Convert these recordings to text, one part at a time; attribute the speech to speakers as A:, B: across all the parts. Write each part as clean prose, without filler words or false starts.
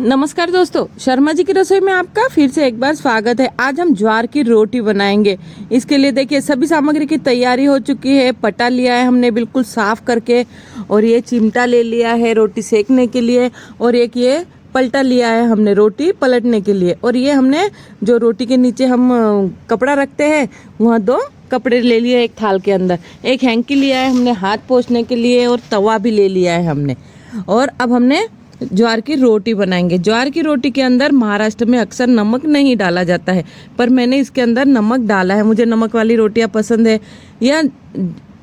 A: नमस्कार दोस्तों, शर्मा जी की रसोई में आपका फिर से एक बार स्वागत है। आज हम ज्वार की रोटी बनाएंगे। इसके लिए देखिए सभी सामग्री की तैयारी हो चुकी है। पटा लिया है हमने बिल्कुल साफ करके, और ये चिमटा ले लिया है रोटी सेकने के लिए, और एक ये पलटा लिया है हमने रोटी पलटने के लिए, और ये हमने जो रोटी के नीचे हम कपड़ा रखते हैं वहाँ 2 कपड़े ले लिए एक थाल के अंदर। एक हैंकी लिया है हमने हाथ पोंछने के लिए, और तवा भी ले लिया है हमने। और अब हमने ज्वार की रोटी बनाएंगे। ज्वार की रोटी के अंदर महाराष्ट्र में अक्सर नमक नहीं डाला जाता है, पर मैंने इसके अंदर नमक डाला है। मुझे नमक वाली रोटियां पसंद है। यह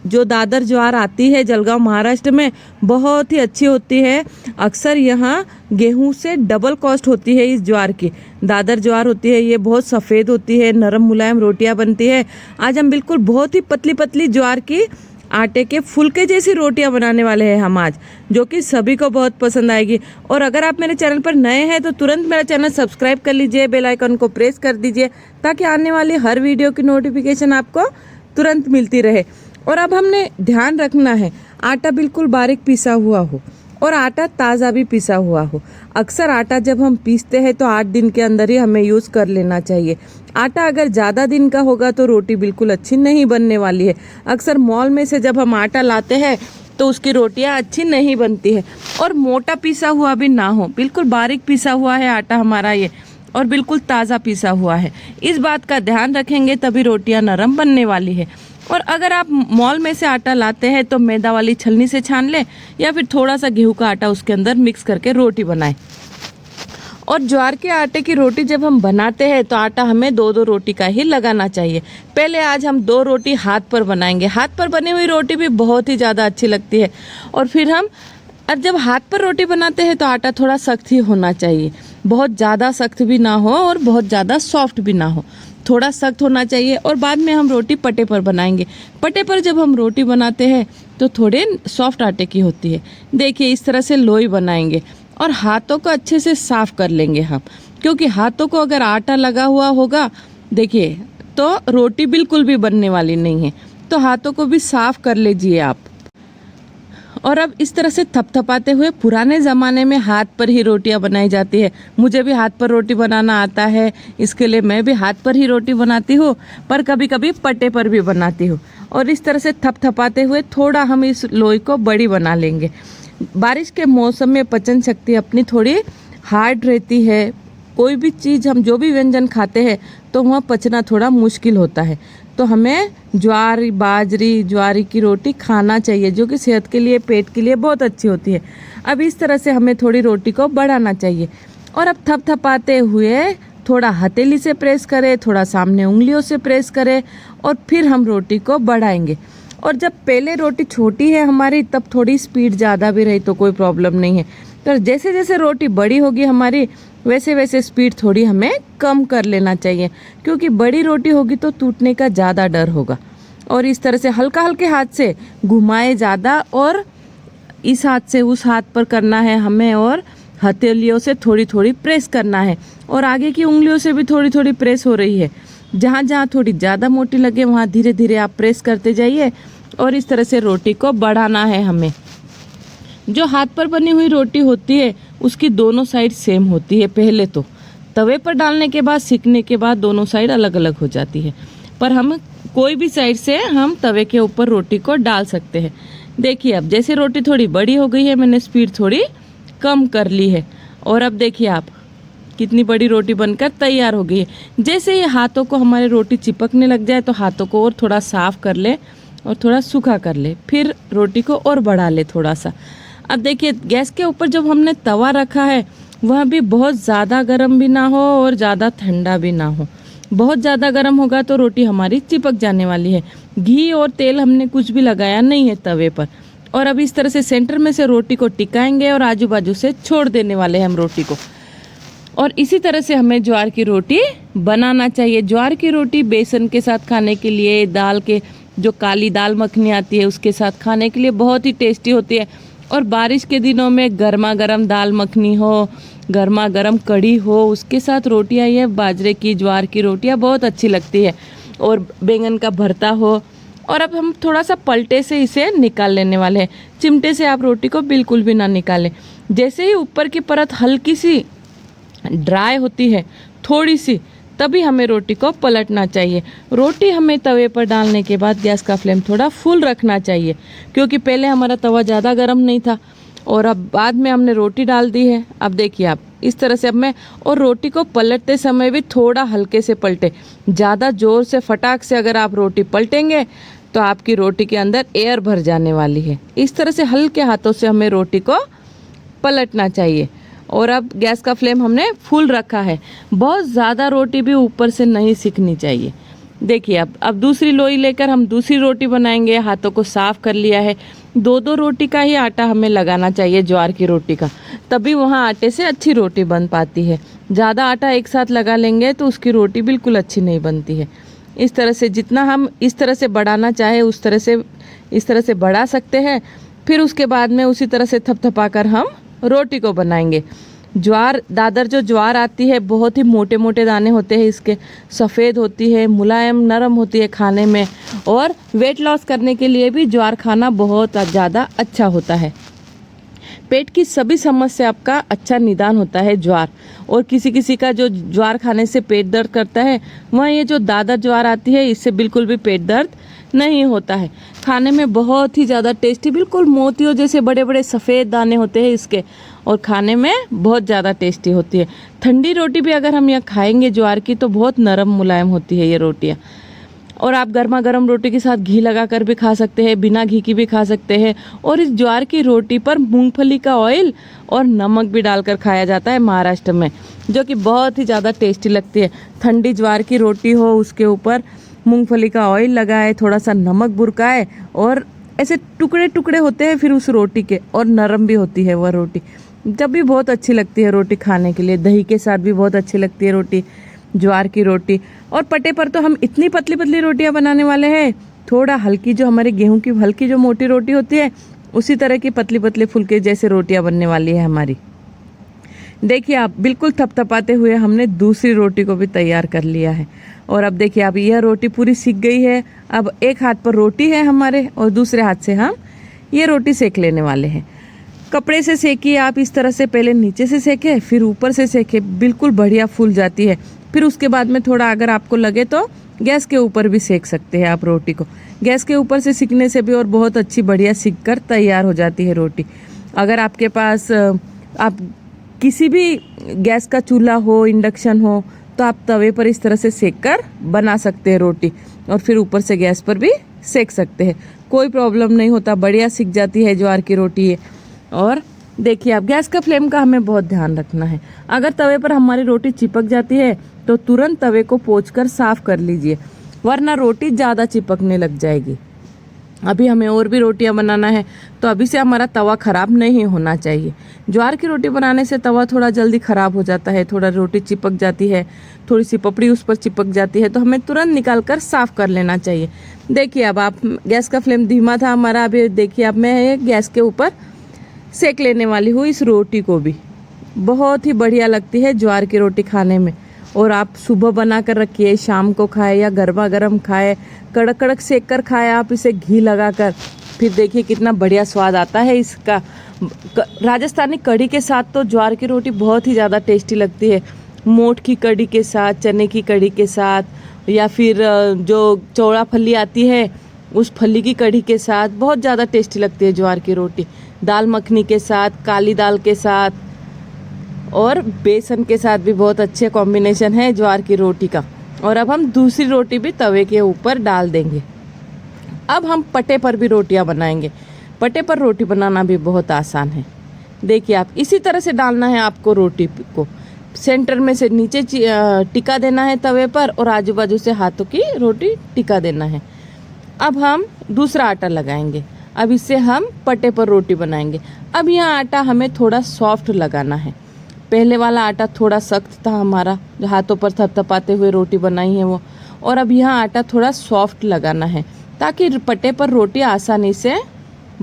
A: जो दादर ज्वार आती है जलगांव महाराष्ट्र में, बहुत ही अच्छी होती है। अक्सर यहाँ गेहूं से डबल कॉस्ट होती है इस ज्वार की। दादर ज्वार होती है, ये बहुत सफ़ेद होती है, नरम मुलायम रोटियां बनती है। आज हम बिल्कुल बहुत ही पतली पतली ज्वार की आटे के फुलके जैसी रोटियां बनाने वाले हैं हम आज, जो कि सभी को बहुत पसंद आएगी। और अगर आप मेरे चैनल पर नए हैं तो तुरंत मेरा चैनल सब्सक्राइब कर लीजिए, बेल आइकन को प्रेस कर दीजिए, ताकि आने वाली हर वीडियो की नोटिफिकेशन आपको तुरंत मिलती रहे। और अब हमने ध्यान रखना है आटा बिल्कुल बारीक पिसा हुआ हो, और आटा ताज़ा भी पिसा हुआ हो। अक्सर आटा जब हम पीसते हैं तो 8 दिन के अंदर ही हमें यूज़ कर लेना चाहिए। आटा अगर ज़्यादा दिन का होगा तो रोटी बिल्कुल अच्छी नहीं बनने वाली है। अक्सर मॉल में से जब हम आटा लाते हैं तो उसकी रोटियां अच्छी नहीं बनती है। और मोटा पिसा हुआ भी ना हो, बिल्कुल बारीक पिसा हुआ है आटा हमारा ये, और बिल्कुल ताज़ा पिसा हुआ है। इस बात का ध्यान रखेंगे तभी रोटियां नरम बनने वाली है। और अगर आप मॉल में से आटा लाते हैं तो मैदा वाली छलनी से छान लें, या फिर थोड़ा सा गेहूं का आटा उसके अंदर मिक्स करके रोटी बनाएं। और ज्वार के आटे की रोटी जब हम बनाते हैं तो आटा हमें 2-2 रोटी का ही लगाना चाहिए। पहले आज हम 2 रोटी हाथ पर बनाएंगे। हाथ पर बनी हुई रोटी भी बहुत ही ज़्यादा अच्छी लगती है। और फिर हम जब हाथ पर रोटी बनाते हैं तो आटा थोड़ा सख्त ही होना चाहिए, बहुत ज़्यादा सख्त भी ना हो और बहुत ज़्यादा सॉफ्ट भी ना हो, थोड़ा सख्त होना चाहिए। और बाद में हम रोटी पटे पर बनाएंगे। पटे पर जब हम रोटी बनाते हैं तो थोड़े सॉफ्ट आटे की होती है। देखिए इस तरह से लोई बनाएंगे, और हाथों को अच्छे से साफ कर लेंगे हम, क्योंकि हाथों को अगर आटा लगा हुआ होगा देखिए तो रोटी बिल्कुल भी बनने वाली नहीं है। तो हाथों को भी साफ कर लीजिए आप। और अब इस तरह से थपथपाते हुए, पुराने ज़माने में हाथ पर ही रोटियां बनाई जाती है। मुझे भी हाथ पर रोटी बनाना आता है, इसके लिए मैं भी हाथ पर ही रोटी बनाती हूँ, पर कभी कभी पट्टे पर भी बनाती हूँ। और इस तरह से थपथपाते हुए थोड़ा हम इस लोई को बड़ी बना लेंगे। बारिश के मौसम में पाचन शक्ति अपनी थोड़ी हार्ड रहती है। कोई भी चीज़ हम जो भी व्यंजन खाते हैं तो वह पचना थोड़ा मुश्किल होता है। तो हमें ज्वारी की रोटी खाना चाहिए, जो कि सेहत के लिए, पेट के लिए बहुत अच्छी होती है। अब इस तरह से हमें थोड़ी रोटी को बढ़ाना चाहिए। और अब थपथपाते हुए थोड़ा हथेली से प्रेस करें, थोड़ा सामने उंगलियों से प्रेस करें, और फिर हम रोटी को बढ़ाएंगे। और जब पहले रोटी छोटी है हमारी, तब थोड़ी स्पीड ज़्यादा भी रही तो कोई प्रॉब्लम नहीं है। तो जैसे जैसे रोटी बड़ी होगी हमारी, वैसे वैसे स्पीड थोड़ी हमें कम कर लेना चाहिए, क्योंकि बड़ी रोटी होगी तो टूटने का ज़्यादा डर होगा। और इस तरह से हल्का हल्के हाथ से घुमाए ज़्यादा, और इस हाथ से उस हाथ पर करना है हमें, और हथेलियों से थोड़ी थोड़ी प्रेस करना है। और आगे की उंगलियों से भी थोड़ी थोड़ी प्रेस हो रही है। जहाँ जहाँ थोड़ी ज़्यादा मोटी लगे वहाँ धीरे धीरे आप प्रेस करते जाइए। और इस तरह से रोटी को बढ़ाना है हमें। जो हाथ पर बनी हुई रोटी होती है उसकी दोनों साइड सेम होती है। पहले तो तवे पर डालने के बाद, सिकने के बाद दोनों साइड अलग अलग हो जाती है, पर हम कोई भी साइड से हम तवे के ऊपर रोटी को डाल सकते हैं। देखिए अब जैसे रोटी थोड़ी बड़ी हो गई है, मैंने स्पीड थोड़ी कम कर ली है। और अब देखिए आप कितनी बड़ी रोटी बनकर तैयार हो गई है। जैसे ही हाथों को हमारे रोटी चिपकने लग जाए तो हाथों को और थोड़ा साफ कर ले और थोड़ा सूखा कर ले, फिर रोटी को और बढ़ा ले थोड़ा सा। अब देखिए गैस के ऊपर जब हमने तवा रखा है वह भी बहुत ज़्यादा गर्म भी ना हो और ज़्यादा ठंडा भी ना हो। बहुत ज़्यादा गर्म होगा तो रोटी हमारी चिपक जाने वाली है। घी और तेल हमने कुछ भी लगाया नहीं है तवे पर। और अब इस तरह से सेंटर में से रोटी को टिकाएंगे और आजू बाजू से छोड़ देने वाले हैं हम रोटी को। और इसी तरह से हमें ज्वार की रोटी बनाना चाहिए। ज्वार की रोटी बेसन के साथ खाने के लिए, दाल के जो काली दाल मखनी आती है उसके साथ खाने के लिए बहुत ही टेस्टी होती है। और बारिश के दिनों में गर्मा गर्म दाल मखनी हो, गर्मा गर्म कढ़ी हो, उसके साथ रोटियां, ये बाजरे की ज्वार की रोटियां बहुत अच्छी लगती है। और बैंगन का भरता हो। और अब हम थोड़ा सा पलटे से इसे निकाल लेने वाले हैं। चिमटे से आप रोटी को बिल्कुल भी ना निकालें। जैसे ही ऊपर की परत हल्की सी ड्राई होती है थोड़ी सी, तभी हमें रोटी को पलटना चाहिए। रोटी हमें तवे पर डालने के बाद गैस का फ्लेम थोड़ा फुल रखना चाहिए, क्योंकि पहले हमारा तवा ज़्यादा गर्म नहीं था और अब बाद में हमने रोटी डाल दी है। अब देखिए आप इस तरह से अब मैं, और रोटी को पलटते समय भी थोड़ा हल्के से पलटे, ज़्यादा ज़ोर से फटाक से अगर आप रोटी पलटेंगे तो आपकी रोटी के अंदर एयर भर जाने वाली है। इस तरह से हल्के हाथों से हमें रोटी को पलटना चाहिए। और अब गैस का फ्लेम हमने फुल रखा है, बहुत ज़्यादा रोटी भी ऊपर से नहीं सिकनी चाहिए। देखिए अब दूसरी लोई लेकर हम दूसरी रोटी बनाएंगे। हाथों को साफ कर लिया है। 2-2 रोटी का ही आटा हमें लगाना चाहिए ज्वार की रोटी का, तभी वहाँ आटे से अच्छी रोटी बन पाती है। ज़्यादा आटा एक साथ लगा लेंगे तो उसकी रोटी बिल्कुल अच्छी नहीं बनती है। इस तरह से जितना हम इस तरह से बढ़ाना चाहे उस तरह से इस तरह से बढ़ा सकते हैं। फिर उसके बाद में उसी तरह से थपथपा कर हम रोटी को बनाएंगे। ज्वार दादर जो ज्वार आती है बहुत ही मोटे मोटे दाने होते हैं इसके, सफ़ेद होती है, मुलायम नरम होती है खाने में, और वेट लॉस करने के लिए भी ज्वार खाना बहुत ज़्यादा अच्छा होता है। पेट की सभी समस्या का अच्छा निदान होता है ज्वार। और किसी किसी का जो ज्वार खाने से पेट दर्द करता है, वह ये जो दादर ज्वार आती है इससे बिल्कुल भी पेट दर्द नहीं होता है। खाने में बहुत ही ज़्यादा टेस्टी, बिल्कुल मोतियों जैसे बड़े बड़े सफ़ेद दाने होते हैं इसके, और खाने में बहुत ज़्यादा टेस्टी होती है। ठंडी रोटी भी अगर हम यहाँ खाएंगे ज्वार की तो बहुत नरम मुलायम होती है ये रोटियाँ। और आप गर्मा गर्म रोटी के साथ घी लगा कर भी खा सकते हैं, बिना घी की भी खा सकते हैं। और इस ज्वार की रोटी पर मूंगफली का ऑयल और नमक भी डालकर खाया जाता है महाराष्ट्र में, जो कि बहुत ही ज़्यादा टेस्टी लगती है। ठंडी ज्वार की रोटी हो, उसके ऊपर मूंगफली का ऑयल लगाए, थोड़ा सा नमक बुरकाए, और ऐसे टुकड़े टुकड़े होते हैं फिर उस रोटी के, और नरम भी होती है वह रोटी, जब भी बहुत अच्छी लगती है रोटी खाने के लिए। दही के साथ भी बहुत अच्छी लगती है रोटी, ज्वार की रोटी। और पटे पर तो हम इतनी पतली पतली रोटियां बनाने वाले हैं, थोड़ा हल्की जो हमारे गेहूं की हल्की जो मोटी रोटी होती है उसी तरह की पतली पतली फुलके जैसे रोटियां बनने वाली है हमारी। देखिए आप बिल्कुल थपथपाते हुए हमने दूसरी रोटी को भी तैयार कर लिया है। और अब देखिए अब यह रोटी पूरी सिक गई है। अब एक हाथ पर रोटी है हमारे और दूसरे हाथ से हम ये रोटी सेक लेने वाले हैं। कपड़े से सेकिए आप इस तरह से, पहले नीचे से सेके फिर ऊपर से सेके, बिल्कुल बढ़िया फूल जाती है। फिर उसके बाद में थोड़ा अगर आपको लगे तो गैस के ऊपर भी सेक सकते हैं आप रोटी को। गैस के ऊपर से सिकने से भी और बहुत अच्छी बढ़िया सिक कर तैयार हो जाती है रोटी। अगर आपके पास आप किसी भी गैस का चूल्हा हो, इंडक्शन हो, तो आप तवे पर इस तरह से सेक कर बना सकते हैं रोटी, और फिर ऊपर से गैस पर भी सेक सकते हैं, कोई प्रॉब्लम नहीं होता, बढ़िया सिक जाती है ज्वार की रोटी है। और देखिए अब गैस का फ्लेम का हमें बहुत ध्यान रखना है। अगर तवे पर हमारी रोटी चिपक जाती है तो तुरंत तवे को पोंछकर साफ कर लीजिए, वरना रोटी ज़्यादा चिपकने लग जाएगी। अभी हमें और भी रोटियां बनाना है, तो अभी से हमारा तवा ख़राब नहीं होना चाहिए। ज्वार की रोटी बनाने से तवा थोड़ा जल्दी ख़राब हो जाता है, थोड़ा रोटी चिपक जाती है, थोड़ी सी पपड़ी उस पर चिपक जाती है, तो हमें तुरंत निकाल कर साफ़ कर लेना चाहिए। देखिए अब आप गैस का फ्लेम धीमा था हमारा, अभी देखिए अब मैं गैस के ऊपर सेक लेने वाली हूँ इस रोटी को भी। बहुत ही बढ़िया लगती है ज्वार की रोटी खाने में। और आप सुबह बना कर रखिए, शाम को खाए या गर्मा गर्म खाए, कड़क कड़क सेक कर खाए आप इसे घी लगा कर, फिर देखिए कितना बढ़िया स्वाद आता है इसका। राजस्थानी कढ़ी के साथ तो ज्वार की रोटी बहुत ही ज़्यादा टेस्टी लगती है। मोठ की कढ़ी के साथ, चने की कढ़ी के साथ, या फिर जो चौड़ा फली आती है उस फली की कढ़ी के साथ बहुत ज़्यादा टेस्टी लगती है ज्वार की रोटी। दाल मखनी के साथ, काली दाल के साथ और बेसन के साथ भी बहुत अच्छे कॉम्बिनेशन है ज्वार की रोटी का। और अब हम दूसरी रोटी भी तवे के ऊपर डाल देंगे। अब हम पटे पर भी रोटियां बनाएंगे। पटे पर रोटी बनाना भी बहुत आसान है। देखिए आप इसी तरह से डालना है आपको रोटी को, सेंटर में से नीचे टिका देना है तवे पर, और आजू बाजू से हाथों की रोटी टिका देना है। अब हम दूसरा आटा लगाएंगे। अब इससे हम पटे पर रोटी बनाएंगे। अब यह आटा हमें थोड़ा सॉफ्ट लगाना है। पहले वाला आटा थोड़ा सख्त था हमारा, जो हाथों पर थपथपाते हुए रोटी बनाई है वो, और अब यह आटा थोड़ा सॉफ्ट लगाना है ताकि पटे पर रोटी आसानी से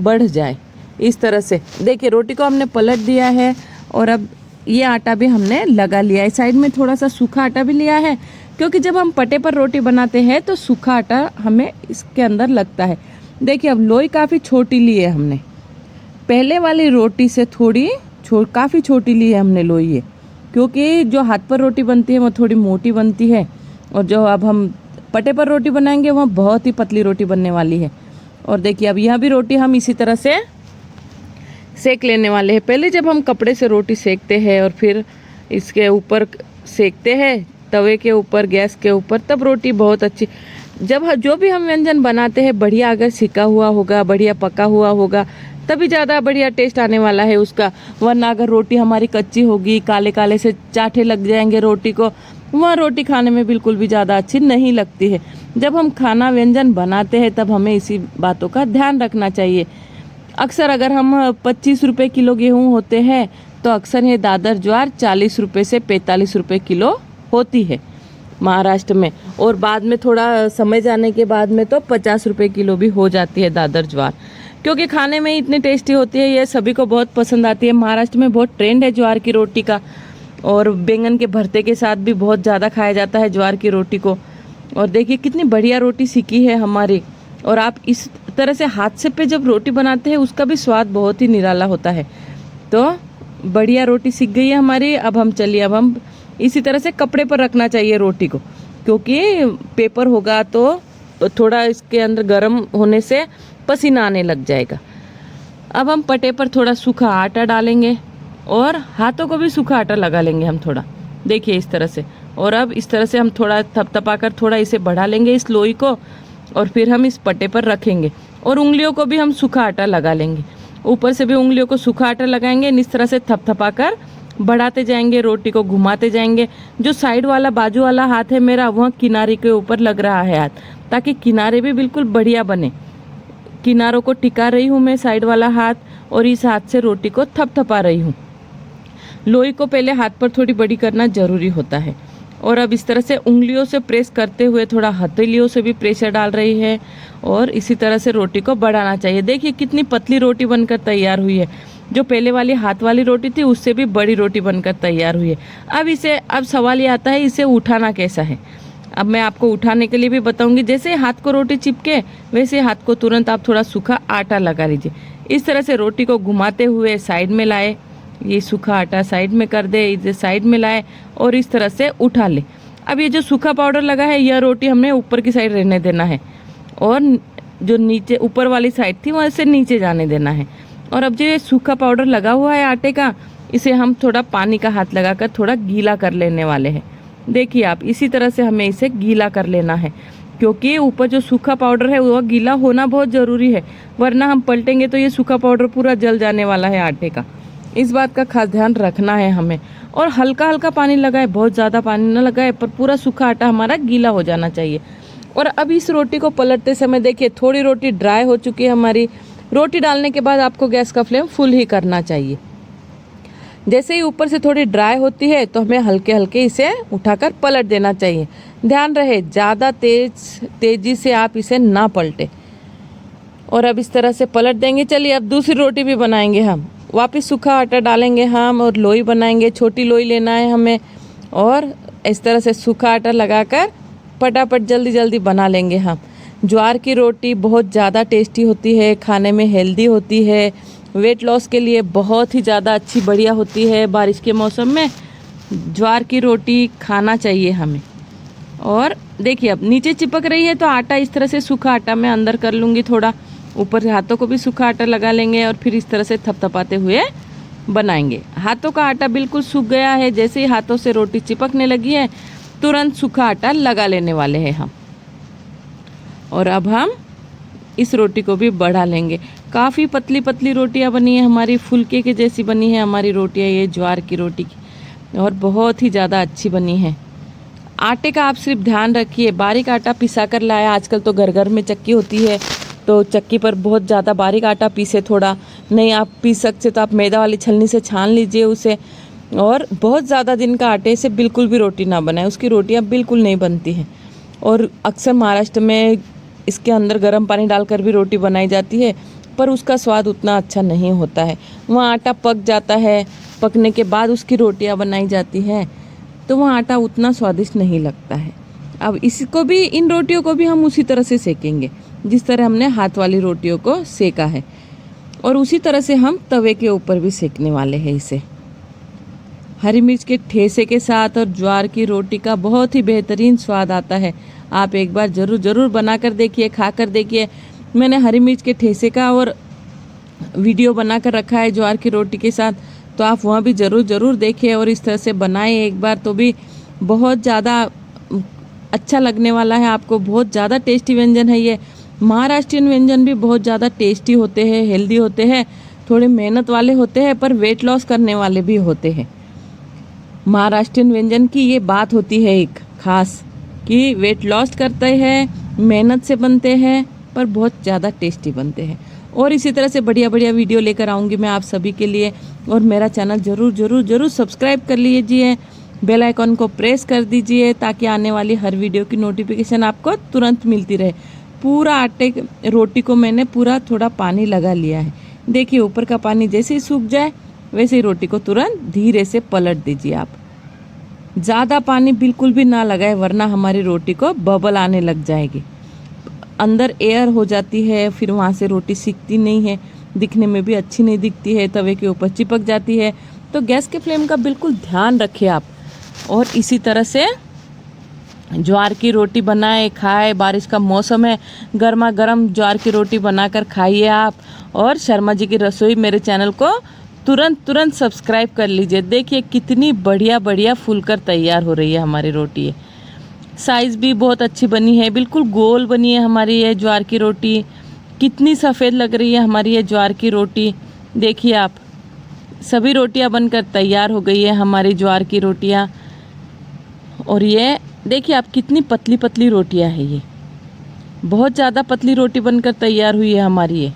A: बढ़ जाए। इस तरह से देखिए रोटी को हमने पलट दिया है, और अब ये आटा भी हमने लगा लिया है। साइड में थोड़ा सा सूखा आटा भी लिया है, क्योंकि जब हम पटे पर रोटी बनाते हैं तो सूखा आटा हमें इसके अंदर लगता है। देखिए अब लोई काफ़ी छोटी ली है हमने, पहले वाली रोटी से काफ़ी छोटी ली है हमने लोई है, क्योंकि जो हाथ पर रोटी बनती है वो थोड़ी मोटी बनती है, और जो अब हम पटे पर रोटी बनाएंगे वह बहुत ही पतली रोटी बनने वाली है। और देखिए अब यह भी रोटी हम इसी तरह से सेक लेने वाले हैं। पहले जब हम कपड़े से रोटी सेकते हैं और फिर इसके ऊपर सेकते हैं तवे के ऊपर, गैस के ऊपर, तब रोटी बहुत अच्छी, जब जो भी हम व्यंजन बनाते हैं बढ़िया अगर सिका हुआ होगा, बढ़िया पका हुआ होगा, तभी ज़्यादा बढ़िया टेस्ट आने वाला है उसका। वरना अगर रोटी हमारी कच्ची होगी, काले काले से चाठे लग जाएंगे रोटी को, वह रोटी खाने में बिल्कुल भी ज़्यादा अच्छी नहीं लगती है। जब हम खाना व्यंजन बनाते हैं तब हमें इसी बातों का ध्यान रखना चाहिए। अक्सर अगर हम 25 रुपये किलो गेहूँ होते हैं तो अक्सर ये दादर ज्वार 40 रुपये से 45 रुपये किलो होती है महाराष्ट्र में, और बाद में थोड़ा समय जाने के बाद में तो 50 रुपये किलो भी हो जाती है दादर ज्वार, क्योंकि खाने में इतनी टेस्टी होती है, ये सभी को बहुत पसंद आती है। महाराष्ट्र में बहुत ट्रेंड है ज्वार की रोटी का, और बैंगन के भरते के साथ भी बहुत ज़्यादा खाया जाता है ज्वार की रोटी को। और देखिए कितनी बढ़िया रोटी सीखी है हमारी, और आप इस तरह से हाथ से पे जब रोटी बनाते हैं उसका भी स्वाद बहुत ही निराला होता है। तो बढ़िया रोटी सीख गई है हमारी। अब हम इसी तरह से कपड़े पर रखना चाहिए रोटी को, क्योंकि पेपर होगा तो थोड़ा इसके अंदर गर्म होने से पसीना आने लग जाएगा। अब हम पटे पर थोड़ा सूखा आटा डालेंगे और हाथों को भी सूखा आटा लगा लेंगे हम थोड़ा, देखिए इस तरह से। और अब इस तरह से हम थोड़ा थपथपाकर थोड़ा इसे बढ़ा लेंगे इस लोई को, और फिर हम इस पटे पर रखेंगे और उंगलियों को भी हम सूखा आटा लगा लेंगे। ऊपर से भी उंगलियों को सूखा आटा लगाएंगे, इस तरह से थपथपाकर बढ़ाते जाएंगे, रोटी को घुमाते जाएंगे। जो साइड वाला बाजू वाला हाथ है मेरा, वह किनारे के ऊपर लग रहा है हाथ, ताकि किनारे भी बिल्कुल बढ़िया बने। किनारों को टिका रही हूँ मैं साइड वाला हाथ, और इस हाथ से रोटी को थपथपा रही हूँ। लोई को पहले हाथ पर थोड़ी बड़ी करना जरूरी होता है, और अब इस तरह से उंगलियों से प्रेस करते हुए थोड़ा हथेलियों से भी प्रेशर डाल रही है, और इसी तरह से रोटी को बढ़ाना चाहिए। देखिए कितनी पतली रोटी बनकर तैयार हुई है। जो पहले वाली हाथ वाली रोटी थी उससे भी बड़ी रोटी बनकर तैयार हुई है। अब सवाल ये आता है इसे उठाना कैसा है। अब मैं आपको उठाने के लिए भी बताऊंगी। जैसे हाथ को रोटी चिपके वैसे हाथ को तुरंत आप थोड़ा सूखा आटा लगा लीजिए। इस तरह से रोटी को घुमाते हुए साइड में लाए, ये सूखा आटा साइड में कर दे, इसे साइड में लाए और इस तरह से उठा ले। अब ये जो सूखा पाउडर लगा है यह रोटी हमने ऊपर की साइड रहने देना है, और जो नीचे ऊपर वाली साइड थी वहाँ से नीचे जाने देना है। और अब जो ये सूखा पाउडर लगा हुआ है आटे का, इसे हम थोड़ा पानी का हाथ लगाकर थोड़ा गीला कर लेने वाले हैं। देखिए आप इसी तरह से हमें इसे गीला कर लेना है, क्योंकि ऊपर जो सूखा पाउडर है वह गीला होना बहुत ज़रूरी है, वरना हम पलटेंगे तो ये सूखा पाउडर पूरा जल जाने वाला है आटे का। इस बात का खास ध्यान रखना है हमें। और हल्का हल्का पानी लगाए, बहुत ज़्यादा पानी ना लगाए, पर पूरा सूखा आटा हमारा गीला हो जाना चाहिए। और अब इस रोटी को पलटते समय देखिए थोड़ी रोटी ड्राई हो चुकी है हमारी। रोटी डालने के बाद आपको गैस का फ्लेम फुल ही करना चाहिए। जैसे ही ऊपर से थोड़ी ड्राई होती है तो हमें हल्के हल्के इसे उठाकर पलट देना चाहिए। ध्यान रहे ज़्यादा तेजी से आप इसे ना पलटे। और अब इस तरह से पलट देंगे। चलिए अब दूसरी रोटी भी बनाएंगे हम। वापस सूखा आटा डालेंगे हम और लोई बनाएंगे। छोटी लोई लेना है हमें, और इस तरह से सूखा आटा लगाकर फटाफट जल्दी जल्दी बना लेंगे हम। ज्वार की रोटी बहुत ज़्यादा टेस्टी होती है, खाने में हेल्दी होती है, वेट लॉस के लिए बहुत ही ज़्यादा अच्छी बढ़िया होती है। बारिश के मौसम में ज्वार की रोटी खाना चाहिए हमें। और देखिए अब नीचे चिपक रही है तो आटा इस तरह से सूखा आटा मैं अंदर कर लूँगी, थोड़ा ऊपर से हाथों को भी सूखा आटा लगा लेंगे और फिर इस तरह से थपथपाते हुए बनाएंगे। हाथों का आटा बिल्कुल सूख गया है। जैसे ही हाथों से रोटी चिपकने लगी है तुरंत सूखा आटा लगा लेने वाले हैं हम। और अब हम इस रोटी को भी बढ़ा लेंगे। काफ़ी पतली पतली रोटियां बनी है हमारी, फुलके के जैसी बनी है हमारी रोटियां ये ज्वार की रोटी की, और बहुत ही ज़्यादा अच्छी बनी है। आटे का आप सिर्फ ध्यान रखिए, बारीक आटा पिसा कर लाया। आजकल तो घर घर में चक्की होती है, तो चक्की पर बहुत ज़्यादा बारीक आटा पीसे। थोड़ा नहीं आप पीस सकते तो आप मैदा वाली छलनी से छान लीजिए उसे। और बहुत ज़्यादा दिन का आटे से बिल्कुल भी रोटी ना बनाए, उसकी रोटियाँ बिल्कुल नहीं बनती हैं। और अक्सर महाराष्ट्र में इसके अंदर गर्म पानी डालकर भी रोटी बनाई जाती है, पर उसका स्वाद उतना अच्छा नहीं होता है। वहाँ आटा पक जाता है, पकने के बाद उसकी रोटियाँ बनाई जाती हैं, तो वहाँ आटा उतना स्वादिष्ट नहीं लगता है। अब इसको भी, इन रोटियों को भी हम उसी तरह से सेकेंगे जिस तरह हमने हाथ वाली रोटियों को सेका है, और उसी तरह से हम तवे के ऊपर भी सेकने वाले हैं इसे। हरी मिर्च के ठेसे के साथ और ज्वार की रोटी का बहुत ही बेहतरीन स्वाद आता है। आप एक बार ज़रूर बना कर देखिए, खा कर देखिए। मैंने हरी मिर्च के ठेसे का और वीडियो बना कर रखा है ज्वार की रोटी के साथ, तो आप वहाँ भी ज़रूर देखिए और इस तरह से बनाएं एक बार, तो भी बहुत ज़्यादा अच्छा लगने वाला है आपको। बहुत ज़्यादा टेस्टी व्यंजन है ये। महाराष्ट्रियन व्यंजन भी बहुत ज़्यादा टेस्टी होते हैं, हेल्दी होते हैं, थोड़े मेहनत वाले होते हैं, पर वेट लॉस करने वाले भी होते हैं। महाराष्ट्रियन व्यंजन की ये बात होती है एक खास, कि वेट लॉस करते हैं, मेहनत से बनते हैं, पर बहुत ज़्यादा टेस्टी बनते हैं। और इसी तरह से बढ़िया वीडियो लेकर आऊँगी मैं आप सभी के लिए। और मेरा चैनल ज़रूर सब्सक्राइब कर लीजिए, बेल आइकॉन को प्रेस कर दीजिए, ताकि आने वाली हर वीडियो की नोटिफिकेशन आपको तुरंत मिलती रहे। पूरा आटे रोटी को मैंने पूरा थोड़ा पानी लगा लिया है। देखिए ऊपर का पानी जैसे ही सूख जाए वैसे ही रोटी को तुरंत धीरे से पलट दीजिए आप। ज़्यादा पानी बिल्कुल भी ना लगाए, वरना हमारी रोटी को बबल आने लग जाएगी, अंदर एयर हो जाती है, फिर वहाँ से रोटी सिकती नहीं है, दिखने में भी अच्छी नहीं दिखती है, तवे के ऊपर चिपक जाती है। तो गैस के फ्लेम का बिल्कुल ध्यान रखिए आप। और इसी तरह से ज्वार की रोटी बनाए खाए, बारिश का मौसम है, गर्मा गर्म ज्वार की रोटी बनाकर खाइए आप। और शर्मा जी की रसोई मेरे चैनल को तुरंत सब्सक्राइब कर लीजिए। देखिए कितनी बढ़िया फूलकर तैयार हो रही है हमारी रोटी। साइज़ भी बहुत अच्छी बनी है, बिल्कुल गोल बनी है हमारी ये ज्वार की रोटी। कितनी सफ़ेद लग रही है हमारी ये ज्वार की रोटी। देखिए आप, सभी रोटियां बनकर तैयार हो गई है हमारी ज्वार की रोटियां। और ये देखिए आप, कितनी पतली रोटियां है ये, बहुत ज़्यादा पतली रोटी बनकर तैयार हुई है हमारी ये।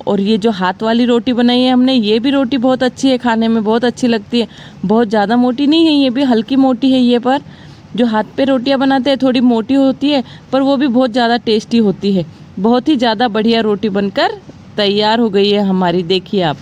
A: और ये जो हाथ वाली रोटी बनाई है हमने, ये भी रोटी बहुत अच्छी है, खाने में बहुत अच्छी लगती है। बहुत ज़्यादा मोटी नहीं है, ये भी हल्की मोटी है ये। पर जो हाथ पे रोटियां बनाते हैं थोड़ी मोटी होती है, पर वो भी बहुत ज़्यादा टेस्टी होती है। बहुत ही ज़्यादा बढ़िया रोटी बनकर तैयार हो गई है हमारी। देखिए आप।